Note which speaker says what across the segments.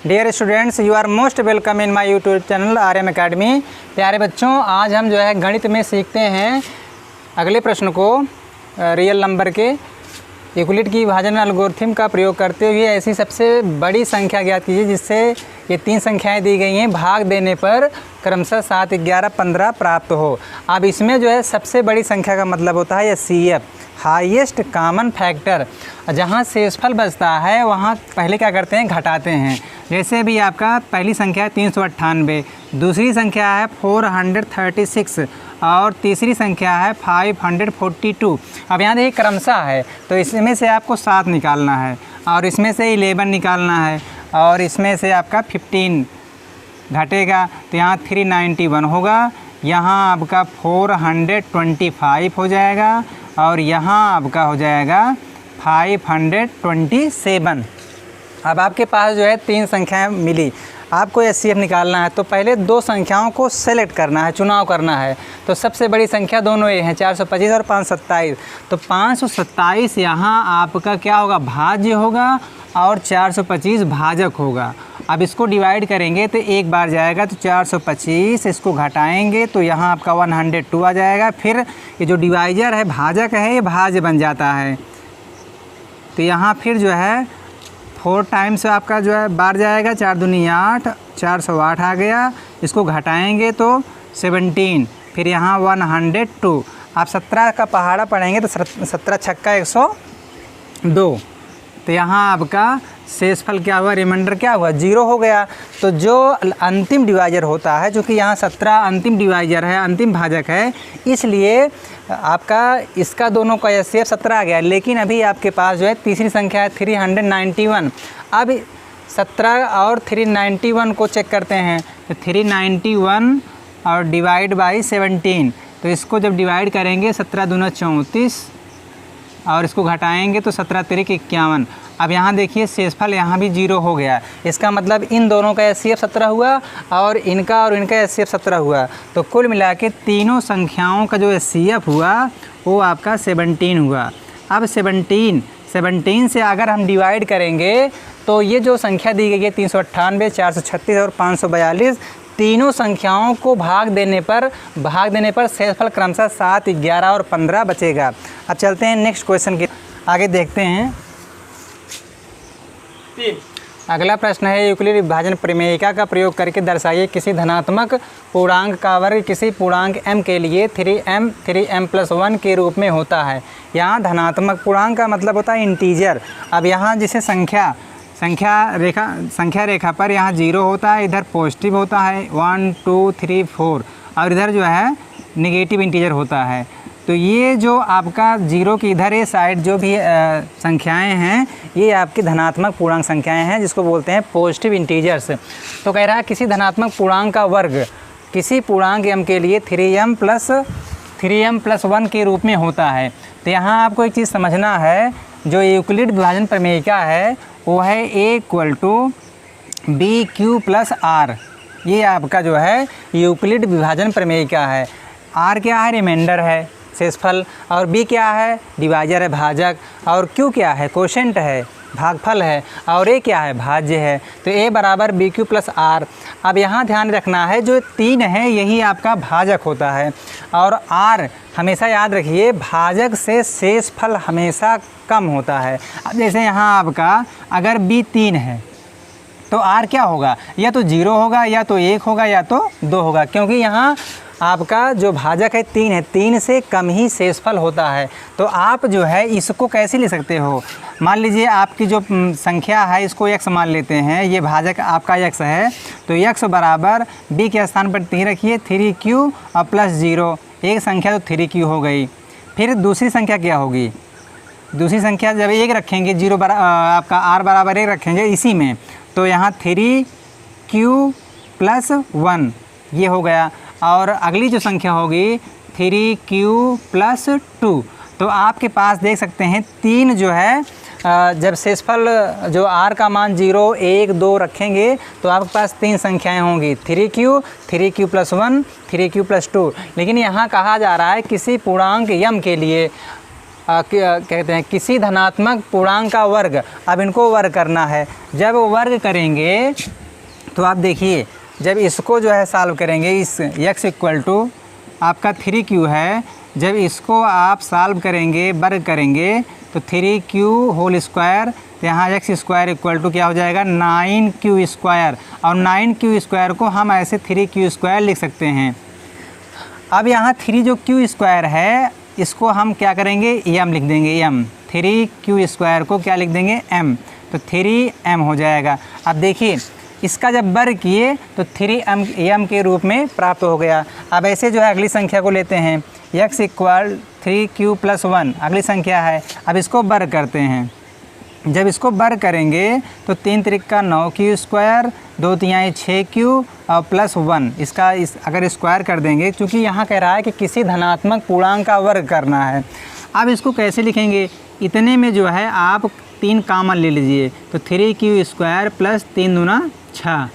Speaker 1: Dear students, you are most welcome in my YouTube channel R M academy. प्यारे बच्चों, आज हम जो है गणित में सीखते हैं अगले प्रश्न को रियल नंबर के यूक्लिड की विभाजन एल्गोरिथम का प्रयोग करते हुए ऐसी सबसे बड़ी संख्या ज्ञात कीजिए जिससे ये तीन संख्याएं दी गई हैं, भाग देने पर क्रमशः 7, 11, 15 प्राप्त हो। अब इसमें जो है सबसे बड़ी संख्या का मतलब होता है CF, हाईएस्ट कॉमन फैक्टर। जहाँ शेषफल बचता है वहाँ पहले क्या करते हैं, घटाते हैं। जैसे भी आपका पहली संख्या है 398, दूसरी संख्या है 436 और तीसरी संख्या है 542। अब यहाँ देखिए क्रमशः है, तो इसमें से आपको 7 निकालना है और इसमें से 11 निकालना है और इसमें से आपका 15 घटेगा, तो यहाँ 391 होगा, यहाँ आपका 425 हो जाएगा और यहाँ आपका हो जाएगा 527। अब आपके पास जो है तीन संख्याएं मिली, आपको HCF निकालना है तो पहले दो संख्याओं को सेलेक्ट करना है, चुनाव करना है। तो सबसे बड़ी संख्या दोनों ये हैं, 425 और 527। तो 527 यहाँ आपका क्या होगा, भाज्य होगा और 425 भाजक होगा। अब इसको डिवाइड करेंगे तो एक बार जाएगा, तो 425 इसको घटाएंगे तो यहाँ आपका 102 आ जाएगा। फिर ये जो डिवाइजर है भाजक है, ये भाज्य बन जाता है। तो यहाँ फिर जो है 4 टाइम्स आपका जो है बार जाएगा, 4 दूनी 8, 408 आ गया। इसको घटाएंगे तो 17, फिर यहाँ 102। आप 17 का पहाड़ा पढ़ेंगे तो 17 छक्का 102। तो यहाँ आपका शेषफल क्या हुआ, रिमाइंडर क्या हुआ, 0 हो गया। तो जो अंतिम डिवाइजर होता है, जो कि यहाँ 17 अंतिम डिवाइजर है, अंतिम भाजक है, इसलिए आपका इसका दोनों का HCF 17 आ गया। लेकिन अभी आपके पास जो है तीसरी संख्या है 391। अब 17 और 391 को चेक करते हैं, तो 391 और डिवाइड बाई 17, तो इसको जब डिवाइड करेंगे 17 दूना 34 और इसको घटाएंगे तो 17 तिरिक 51। अब यहाँ देखिए शेषफल यहाँ भी 0 हो गया। इसका मतलब इन दोनों का HCF 17 हुआ और इनका HCF 17 हुआ। तो कुल मिला के तीनों संख्याओं का जो HCF हुआ वो आपका 17 हुआ। अब 17 से अगर हम डिवाइड करेंगे तो ये जो संख्या दी गई है 398, 436 और 542, तीनों संख्याओं को भाग देने पर शेषफल क्रमशः 7, 11 और 15 बचेगा। अब चलते हैं नेक्स्ट क्वेश्चन के आगे, देखते हैं। अगला प्रश्न है, यूक्लिड विभाजन प्रमेयिका का प्रयोग करके दर्शाइए किसी धनात्मक पूर्णांक का वर्ग किसी पूर्णांक m के लिए 3m+1 के रूप में होता है। यहाँ धनात्मक पूर्णांक का मतलब होता है इंटीजर। अब यहाँ जिसे संख्या रेखा पर यहाँ 0 होता है, इधर पॉजिटिव होता है 1, 2, 3, 4 और इधर जो है नेगेटिव इंटीजर होता है। तो ये जो आपका 0 की इधर ये साइड जो भी संख्याएं हैं, ये आपकी धनात्मक पूर्णांक संख्याएं हैं, जिसको बोलते हैं पॉजिटिव इंटीजर्स। तो कह रहा है किसी धनात्मक पूर्णांक का वर्ग किसी पूर्णांक m के लिए 3m+1 के रूप में होता है। तो यहाँ आपको एक चीज़ समझना है, जो यूक्लिड विभाजन प्रमेयिका है वो है A = BQ + R। ये आपका जो है यूक्लिड विभाजन प्रमेयिका है। R क्या है, रिमाइंडर है, शेषफल, और B क्या है, डिवाइजर है, भाजक, और Q क्या है, कोशेंट है, भागफल है, और A क्या है, भाज्य है। तो A = BQ + R। अब यहाँ ध्यान रखना है, जो 3 है यही आपका भाजक होता है और R हमेशा याद रखिए, भाजक से शेषफल हमेशा कम होता है। अब जैसे यहाँ आपका अगर B 3 है तो R क्या होगा, या तो 0 होगा, या तो 1 होगा, या तो 2 होगा, क्योंकि यहाँ आपका जो भाजक है 3 है, 3 से कम ही शेषफल होता है। तो आप जो है इसको कैसे ले सकते हो, मान लीजिए आपकी जो संख्या है इसको x मान लेते हैं, ये भाजक आपका x है, तो x = b के स्थान पर 3 रखिए, 3q और +0, एक संख्या तो 3q हो गई। फिर दूसरी संख्या क्या होगी, दूसरी संख्या जब 1 रखेंगे, आपका r = 1 रखेंगे इसी में, तो यहाँ 3q + 1 ये हो गया। और अगली जो संख्या होगी 3q + 2। तो आपके पास देख सकते हैं 3 जो है, जब शेषफल जो r का मान 0, 1, 2 रखेंगे तो आपके पास 3 संख्याएं होंगी, 3q + 1, 3q + 2। लेकिन यहाँ कहा जा रहा है किसी पूर्णांक m के लिए कहते हैं किसी धनात्मक पूर्णांक का वर्ग। अब इनको वर्ग करना है। जब वर्ग करेंगे तो आप देखिए, जब इसको जो है सॉल्व करेंगे, इस x इक्वल टू आपका 3q है, जब इसको आप सॉल्व करेंगे, वर्ग करेंगे तो 3q होल स्क्वायर, तो यहाँ x स्क्वायर इक्वल टू क्या हो जाएगा 9q स्क्वायर, और 9q स्क्वायर को हम ऐसे 3q स्क्वायर लिख सकते हैं। अब यहाँ 3 जो q स्क्वायर है इसको हम क्या करेंगे m लिख देंगे, m 3q स्क्वायर को क्या लिख देंगे m, तो 3m हो जाएगा। अब देखिए इसका जब वर्ग किए तो 3m के रूप में प्राप्त हो गया। अब ऐसे जो है अगली संख्या को लेते हैं, x इक्वल 3q + 1 अगली संख्या है। अब इसको वर्ग करते हैं। जब इसको वर्ग करेंगे तो 3 त्रिक 9q स्क्वायर, 2 तिहाई 6q और +1, इसका अगर स्क्वायर कर देंगे, क्योंकि यहाँ कह रहा है कि किसी धनात्मक पूर्णांक का वर्ग करना है। अब इसको कैसे लिखेंगे, इतने में जो है आप 3 कॉमन ले लीजिए, तो 3q स्क्वायर + 3 दूना 6,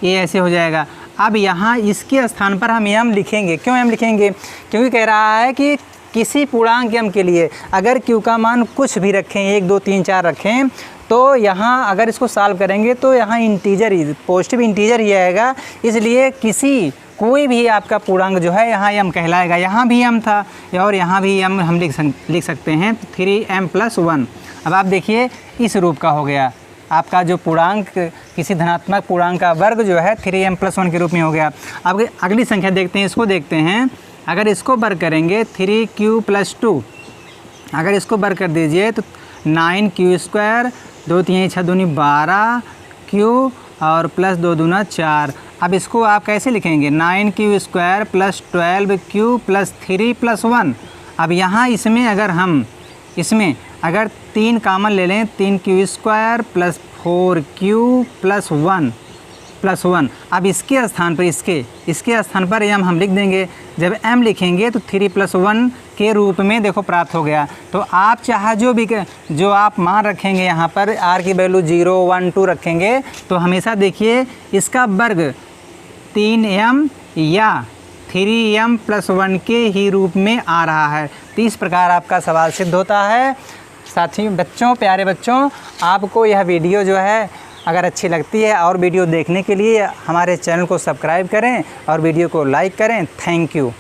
Speaker 1: ये ऐसे हो जाएगा। अब यहाँ इसके स्थान पर हम m लिखेंगे। क्यों m लिखेंगे, क्योंकि कह रहा है कि किसी पूर्णांक m के लिए अगर q का मान कुछ भी रखें, 1 2 3 4 रखें, तो यहाँ अगर इसको सॉल्व करेंगे तो यहाँ इंटीजर ही, पॉजिटिव इंटीजर ही आएगा। इसलिए कोई भी आपका पूर्णांक जो है यहाँ m कहलाएगा। यहाँ भी m था और यहाँ भी m हम लिख सकते हैं, 3m + 1। अब आप देखिए इस रूप का हो गया आपका जो पूर्णांक, किसी धनात्मक पूर्णांक का वर्ग जो है 3m + 1 के रूप में हो गया। अब अगली संख्या देखते हैं, इसको देखते हैं। अगर इसको वर्ग करेंगे 3q + 2, अगर इसको वर्ग कर दीजिए तो 9q स्क्वायर, 2 तिहाई 6 दूनी 12q और +2 दूना 4। अब इसको आप कैसे लिखेंगे, 9q स्क्वायर + 12q + 3 + 1। अब यहाँ इसमें अगर 3 कॉमन ले लें, 3q स्क्वायर + 4q + 1। अब इसके स्थान पर m हम लिख देंगे। जब m लिखेंगे तो 3 + 1 के रूप में देखो प्राप्त हो गया। तो आप चाहे जो आप मान रखेंगे यहाँ पर r की वैल्यू 0 1 2 रखेंगे, तो हमेशा देखिए इसका वर्ग 3m या 3m + 1 के ही रूप में आ रहा है। तो इस प्रकार आपका सवाल सिद्ध होता है। साथियों, बच्चों, प्यारे बच्चों, आपको यह वीडियो जो है अगर अच्छी लगती है और वीडियो देखने के लिए हमारे चैनल को सब्सक्राइब करें और वीडियो को लाइक करें। Thank you.